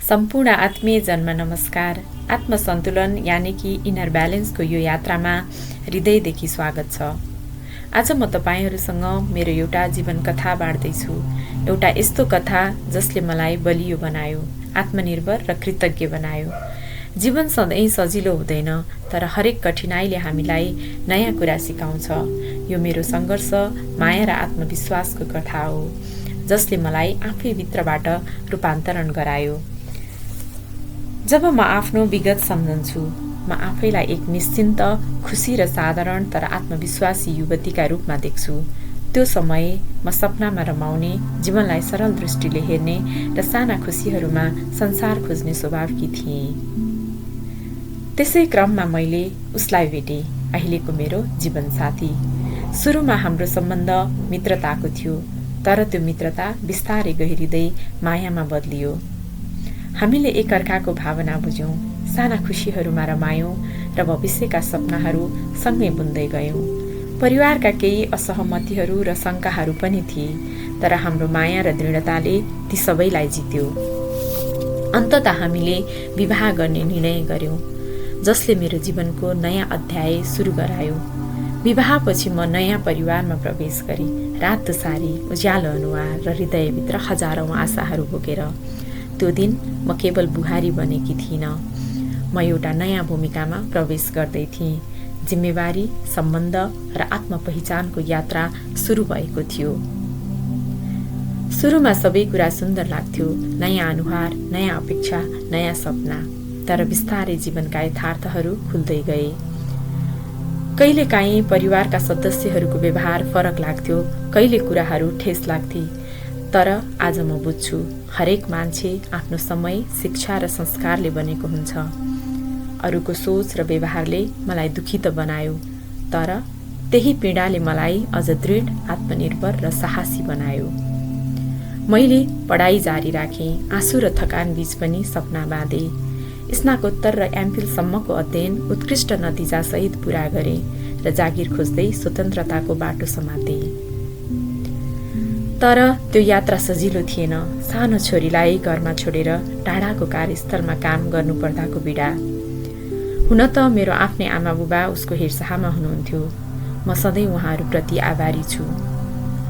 सम्पूर्ण आत्मीय जन्म नमस्कार। आत्मसन्तुलन यानि कि इनर ब्यालेन्सको यो यात्रामा हृदयदेखि स्वागत छ। आज म तपाईहरुसँग मेरो एउटा जीवन कथा बाँड्दैछु। एउटा यस्तो कथा जसले मलाई बलियो बनायो, आत्मनिर्भर र कृतज्ञ बनायो। जीवन सधैँ सजिलो हुँदैन, तर हरेक कठिनाइले हामीलाई नयाँ कुरा सिकाउँछ। यो मेरो सङ्घर्ष, माया र आत्मविश्वासको कथा हो, जसले मलाई आफै भित्रबाट रूपान्तरण गरायो। जब म आफ्नो विगत सम्झन्छु, म आफैलाई एक निश्चिन्त, खुसी र साधारण तर आत्मविश्वासी युवतीका रूपमा देख्छु। त्यो समय म सपनामा रमाउने, जीवनलाई सरल दृष्टिले हेर्ने र साना खुसीहरूमा संसार खोज्ने स्वभावकी थिएँ। त्यसै क्रममा मैले उसलाई भेटेँ, अहिलेको मेरो जीवनसाथी। सुरुमा हाम्रो सम्बन्ध मित्रताको थियो, तर त्यो मित्रता बिस्तारै गहिरिँदै मायामा बदलियो। हामीले एकअर्काको भावना बुझ्यौँ, साना खुसीहरूमा रमायौँ र भविष्यका सपनाहरू सँगै बुन्दै गयौँ। परिवारका केही असहमतिहरू र शङ्काहरू पनि थिए, तर हाम्रो माया र दृढताले ती सबैलाई जित्यो। अन्ततः हामीले विवाह गर्ने निर्णय गर्यौँ, जसले मेरो जीवनको नयाँ अध्याय सुरु गरायो। विवाहपछि म नयाँ परिवारमा प्रवेश गरेँ, रातो सारी, उज्यालो अनुहार र हृदयभित्र हजारौँ आशाहरू बोकेर। त्यो दिन म केवल बुहारी बनेकी थिइनँ, म एउटा नयाँ भूमिकामा प्रवेश गर्दै थिएँ। जिम्मेवारी, सम्बन्ध र आत्मपहिचानको यात्रा सुरु भएको थियो। सुरुमा सबै कुरा सुन्दर लाग्थ्यो, नयाँ अनुहार, नयाँ अपेक्षा, नयाँ सपना। तर बिस्तारै जीवनका यथार्थहरू खुल्दै गए। कहिलेकाहीँ परिवारका सदस्यहरूको व्यवहार फरक लाग्थ्यो, कहिले कुराहरू ठेस लाग्थे। तर आज म बुझ्छु, हरेक मान्छे आफ्नो समय, शिक्षा र संस्कारले बनेको हुन्छ। अरूको सोच र व्यवहारले मलाई दुखी त बनायो, तर त्यही पीडाले मलाई अझ दृढ, आत्मनिर्भर र साहसी बनायो। मैले पढाइ जारी राखेँ, आँसु र थकान बीच पनि सपना बाँधे। स्नातकोत्तर र एमफिलसम्मको अध्ययन उत्कृष्ट नतिजासहित पूरा गरेँ र जागिर खोज्दै स्वतन्त्रताको बाटो समातेँ। तर त्यो यात्रा सजिलो थिएन। सानो छोरीलाई घरमा छोडेर टाढाको कार्यस्थलमा काम गर्नुपर्दाको पीडा। हुन त मेरो आफ्नै आमा बुबा उसको हेरचाहमा हुनुहुन्थ्यो। म सधैँ उहाँहरूप्रति आभारी छु।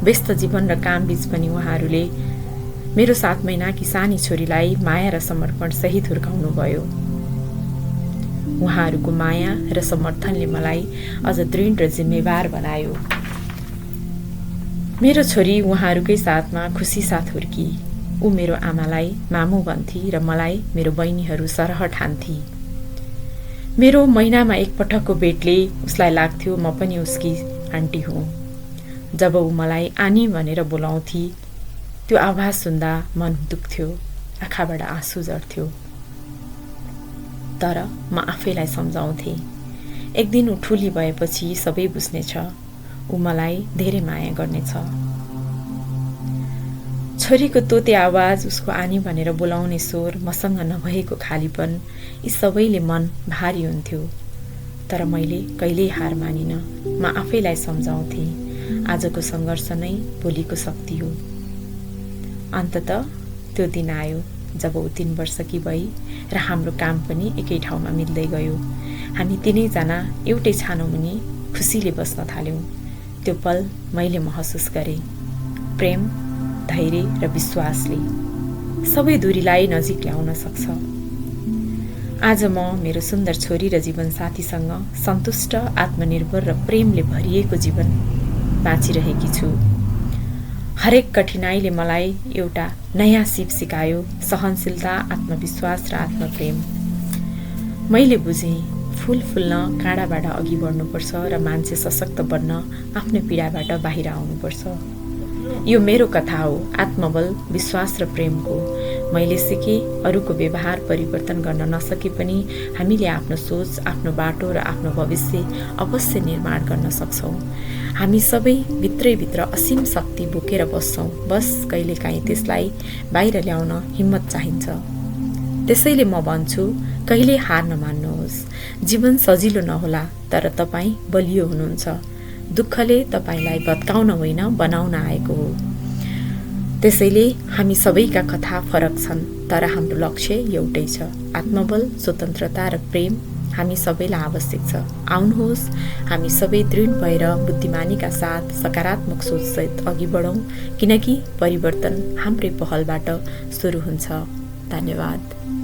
व्यस्त जीवन र काम बीच पनि उहाँहरूले मेरो 7 महिनाकी सानी छोरीलाई माया र समर्पण सहित हुर्काउनु भयो। उहाँहरूको माया र समर्थनले मलाई अझ दृढ र जिम्मेवार बनायो। मेरो छोरी उहाँहरूकै साथमा खुसी साथ हुर्की। ऊ मेरो आमालाई मामु भन्थी र मलाई मेरो बहिनीहरू सरह ठान्थी। मेरो महिनामा एकपटकको भेटले उसलाई लाग्थ्यो म पनि उसकी आन्टी हुँ। जब ऊ मलाई आनी भनेर बोलाउँथी, त्यो आवाज सुन्दा मन दुख्थ्यो, आँखाबाट आँसु झर्थ्यो। तर म आफैलाई सम्झाउँथे, एक दिन ऊ ठुली भएपछि सबै बुझ्नेछ, ऊ मलाई धेरै माया गर्नेछ। छोरीको तोते आवाज, उसको आनी भनेर बोलाउने स्वर, मसँग नभएको खालीपन, यी सबैले मन भारी हुन्थ्यो। तर मैले कहिल्यै हार मानिनँ। म आफैलाई सम्झाउँथे, आजको सङ्घर्ष नै भोलिको शक्ति हो। अन्ततः त्यो दिन आयो जब ऊ 3 वर्षकी भई र हाम्रो काम पनि एकै ठाउँमा मिल्दै गयो। हामी तिनैजना एउटै छानोमुनि खुसीले बस्न थाल्यौँ। त्यो पल मैले महसुस गरेँ, प्रेम, धैर्य र विश्वासले सबै दूरीलाई नजिक ल्याउन सक्छ। आज म मेरो सुन्दर छोरी र जीवनसाथीसँग सन्तुष्ट, आत्मनिर्भर र प्रेमले भरिएको जीवन बाँचिरहेकी छु। हरेक कठिनाइले मलाई एउटा नयाँ सिप सिकायो, सहनशीलता, आत्मविश्वास र आत्मप्रेम। मैले बुझेँ, फूल फुल्न काँडाबाट अघि बढ्नुपर्छ र मान्छे सशक्त बन्न आफ्नो पीडाबाट बाहिर आउनुपर्छ। यो मेरो कथा हो, आत्मबल, विश्वास र प्रेमको। मैले सिकेँ, अरूको व्यवहार परिवर्तन गर्न नसके पनि हामीले आफ्नो सोच, आफ्नो बाटो र आफ्नो भविष्य अवश्य निर्माण गर्न सक्छौँ। हामी सबै भित्रैभित्र असीम शक्ति बोकेर बस्छौँ, बस कहिलेकाहीँ त्यसलाई बाहिर ल्याउन हिम्मत चाहिन्छ। त्यसैले म भन्छु, कहिले हार नमान्नुहोस्। जीवन सजिलो नहोला, तर तपाईँ बलियो हुनुहुन्छ। दुःखले तपाईलाई भत्काउन होइन, बनाउन आएको हो। त्यसैले हामी सबैका कथा फरक छन्, तर हाम्रो लक्ष्य एउटै छ, आत्मबल, स्वतन्त्रता र प्रेम हामी सबैलाई आवश्यक छ। आउनुहोस् हामी सबै दृढ भएर बुद्धिमानीका साथ सकारात्मक सोचसहित अघि बढौँ, किनकि परिवर्तन हाम्रै पहलबाट सुरु हुन्छ। धन्यवाद।